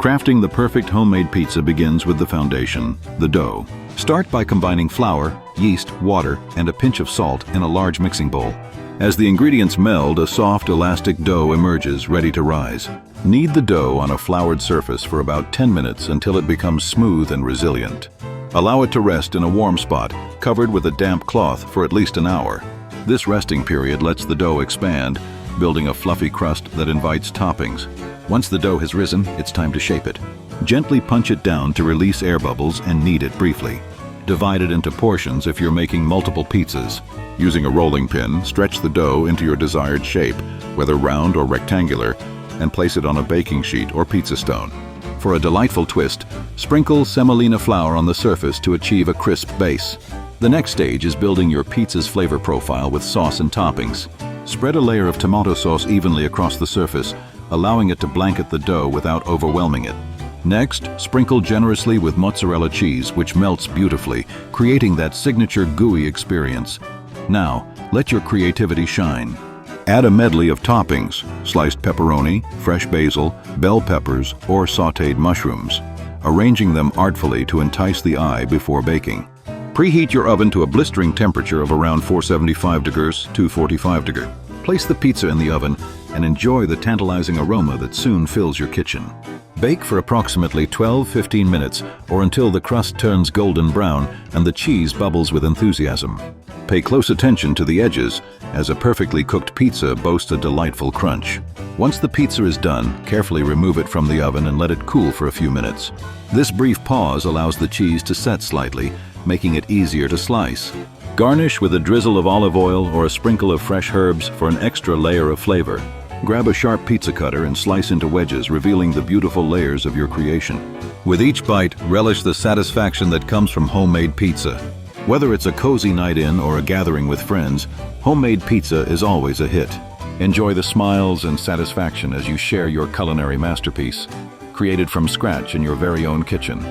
Crafting the perfect homemade pizza begins with the foundation, the dough. Start by combining flour, yeast, water, and a pinch of salt in a large mixing bowl. As the ingredients meld, a soft, elastic dough emerges, ready to rise. Knead the dough on a floured surface for about 10 minutes until it becomes smooth and resilient. Allow it to rest in a warm spot, covered with a damp cloth for at least an hour. This resting period lets the dough expand, building a fluffy crust that invites toppings. Once the dough has risen, it's time to shape it. Gently punch it down to release air bubbles and knead it briefly. Divide it into portions if you're making multiple pizzas. Using a rolling pin, stretch the dough into your desired shape, whether round or rectangular, and place it on a baking sheet or pizza stone. For a delightful twist, sprinkle semolina flour on the surface to achieve a crisp base. The next stage is building your pizza's flavor profile with sauce and toppings. Spread a layer of tomato sauce evenly across the surface, allowing it to blanket the dough without overwhelming it. Next, sprinkle generously with mozzarella cheese, which melts beautifully, creating that signature gooey experience. Now, let your creativity shine. Add a medley of toppings: sliced pepperoni, fresh basil, bell peppers, or sautéed mushrooms, arranging them artfully to entice the eye before baking. Preheat your oven to a blistering temperature of around 475 degrees to 245 degrees. Place the pizza in the oven and enjoy the tantalizing aroma that soon fills your kitchen. Bake for approximately 12–15 minutes or until the crust turns golden brown and the cheese bubbles with enthusiasm. Pay close attention to the edges, as a perfectly cooked pizza boasts a delightful crunch. Once the pizza is done, carefully remove it from the oven and let it cool for a few minutes. This brief pause allows the cheese to set slightly, making it easier to slice. Garnish with a drizzle of olive oil or a sprinkle of fresh herbs for an extra layer of flavor. Grab a sharp pizza cutter and slice into wedges, revealing the beautiful layers of your creation. With each bite, relish the satisfaction that comes from homemade pizza. Whether it's a cozy night in or a gathering with friends, homemade pizza is always a hit. Enjoy the smiles and satisfaction as you share your culinary masterpiece, created from scratch in your very own kitchen.